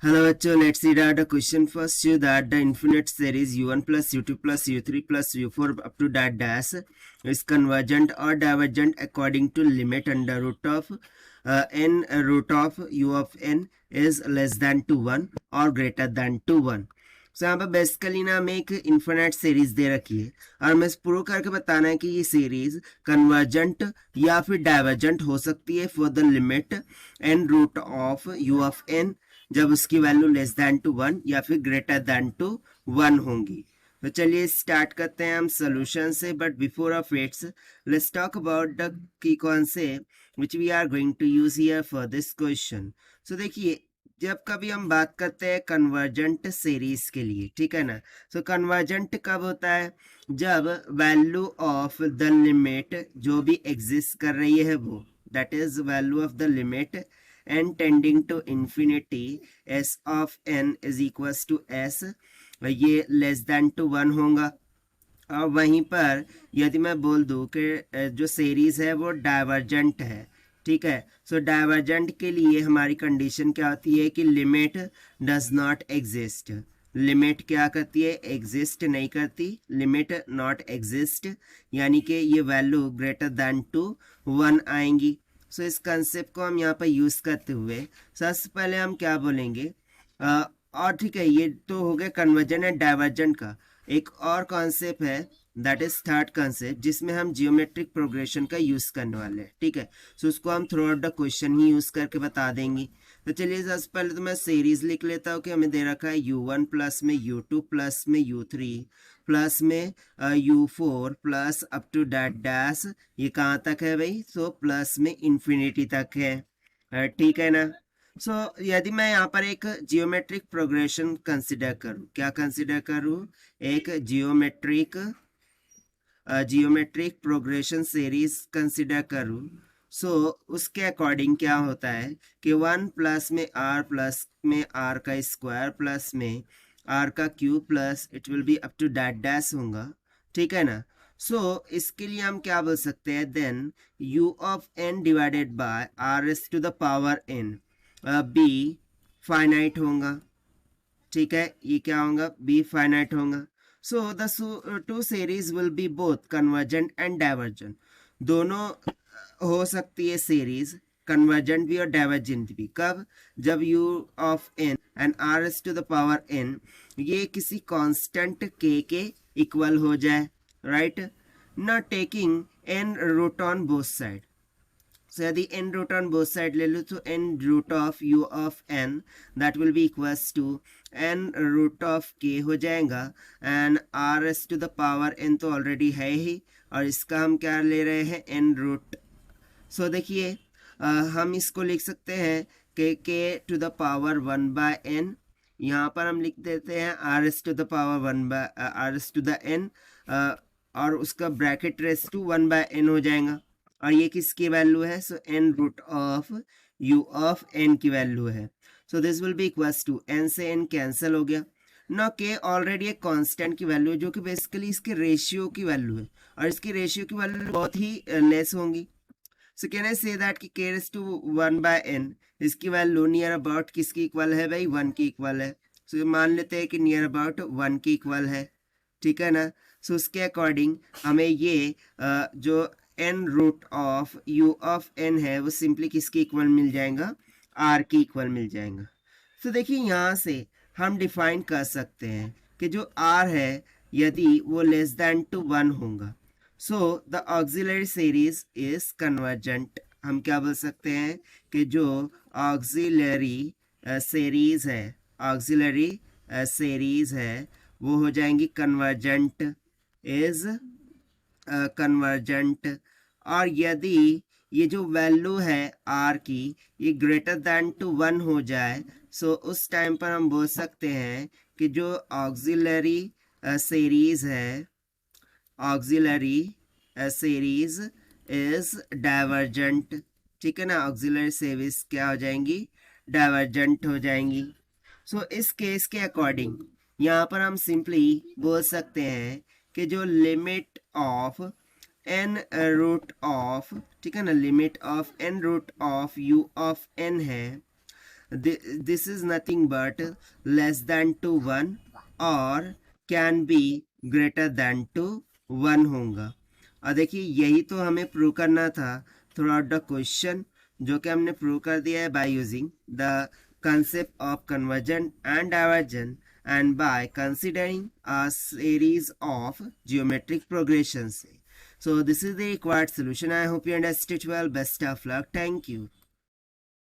Hello बच्चों, let's read out the question first. Show that the infinite series u1 plus u2 plus u3 plus u4 up to that dash is convergent or divergent according to limit under root of n root of u of n is less than to 1 or greater than to 1. सो यहाँ पर basically ना हमें एक infinite series दे रखी है और हमें prove करके बताना है कि ये सीरीज कन्वर्जेंट या फिर डाइवर्जेंट हो सकती है for the limit n root of u of n जब उसकी वैल्यू लेस देन टू 1 या फिर ग्रेटर देन टू 1 होंगी. तो चलिए स्टार्ट करते हैं हम सोल्यूशन से. But before of its let's talk about the key concept which we are going to use here for this question. So देखिए, जब कभी हम बात करते हैं कन्वर्जेंट सीरीज के लिए, ठीक है ना. सो कन्वर्जेंट कब होता है? जब वैल्यू ऑफ द लिमिट जो भी एग्जिस्ट कर रही है वो, that is value of the limit n tending to infinity s of n is equals to s, ये लेस देन टू 1 होगा. और वहीं पर यदि मैं बोल दूं कि जो सीरीज है वो डाइवर्जेंट है, ठीक है. सो डाइवर्जेंट के लिए हमारी कंडीशन क्या होती है कि limit does not exist. Limit क्या करती है? एग्जिस्ट नहीं करती. लिमिट नॉट एग्जिस्ट यानी कि ये वैल्यू ग्रेटर देन टू 1 आएंगी. सो इस कंसेप्ट को हम यहाँ पर यूज करते हुए सबसे पहले हम क्या बोलेंगे, और ठीक है, ये तो हो गया कन्वर्जेंट एंड डाइवर्जेंट का. एक और कॉन्सेप्ट है दैट इज थर्ड कॉन्सेप्ट जिसमें हम जियोमेट्रिक प्रोग्रेशन का यूज करने वाले हैं, ठीक है. सो उसको हम through out the question he use करके बता देंगे. तो चलिए सबसे पहले तो मैं सीरीज लिख लेता हूँ कि हमें दे रखा है u1 प्लस में u2 प्लस में u3 प्लस में u4 plus up to that dash. ये कहाँ तक है भाई? सो प्लस में इंफिनिटी तक है, ठीक है ना. सो यदि मैं यहाँ पर एक जियोमेट्रिक प्रोग्रेशन कंसिडर करूँ, क्या कंसिडर करूँ? एक जियोमेट्रिक प्रोग्रेशन सीरीज कंसिडर करूँ. सो उसके अकॉर्डिंग क्या होता है कि 1 प्लस में r का स्क्वायर प्लस में r का cube plus it will be up to that dash होगा, ठीक है ना. सो इसके लिए हम क्या बोल सकते हैं? Then u of n divided by r S to the power n b finite होगा, ठीक है. ये क्या होगा? b फाइनाइट होगा. So the two series will be both convergent and divergent. दोनों हो सकती है सीरीज, कन्वर्जेंट भी और डाइवर्जेंट भी. कब? जब u of n and r S to the power n ये किसी कांस्टेंट k के इक्वल हो जाए, right. Not taking n root on both side. So यदि n root on both side ले लो तो n root of u of n that will be equals to n root of k हो जाएगा. And r S to the power n तो already है ही, और इसका हम क्या ले रहे हैं? n root. सो देखिए, हम इसको लिख सकते हैं कि k to the power 1 by n. यहाँ पर हम लिख देते हैं r S to the power 1 by r S to the n, और उसका bracket raise to 1 by n हो जाएगा. और ये किसकी वैल्यू है? So n root of u of n की वैल्यू है. So this will be equals to n से n कैंसिल हो गया. नो k ऑलरेडी एक कांस्टेंट की वैल्यू है जो कि बेसिकली इसके रेशियो की वैल्यू है, और इसकी रेशियो की वैल्यू बहुत ही लेस होंगी. सो कैन आई से दैट कि k raise to 1 by n इसकी वैल्यू नियर अबाउट किसकी इक्वल है भाई? 1 की इक्वल है. सो मान लेते हैं कि नियर अबाउट 1 की इक्वल है, ठीक है ना. सो उसके अकॉर्डिंग हमें ये जो n root of u of n है वो सिंपली किसकी इक्वल मिल जाएगा? r की इक्वल मिल जाएगा. तो देखिए यहाँ से हम डिफाइन कर सकते हैं कि जो r है यदि वो लेस देन टू 1 होगा, so the auxiliary series is convergent. हम क्या बोल सकते हैं कि जो ऑक्सिलरी सीरीज है वो हो जाएंगी कन्वर्जेंट, इज कन्वर्जेंट. और यदि ये जो वैल्यू है r की ये ग्रेटर देन टू 1 हो जाए, सो उस टाइम पर हम बोल सकते हैं कि जो ऑक्सिलरी सीरीज है, ऑक्सिलरी सीरीज इज डाइवर्जेंट, ठीक है ना. ऑक्सिलरी सीरीज क्या हो जाएंगी? डाइवर्जेंट हो जाएंगी. सो इस केस के अकॉर्डिंग यहाँ पर हम सिंपली बोल सकते हैं कि जो limit of n root of, ठीक है ना, limit of n root of u of n है this is nothing but less than to 1 और can be greater than to 1 होगा। और देखिए यही तो हमें प्रूव करना था थ्रू आउट द क्वेश्चन, जो कि हमने प्रूव कर दिया है by using the concept of conversion and diversion and by considering a series of geometric progressions. So this is the required solution. I hope you understood well. Best of luck. Thank you.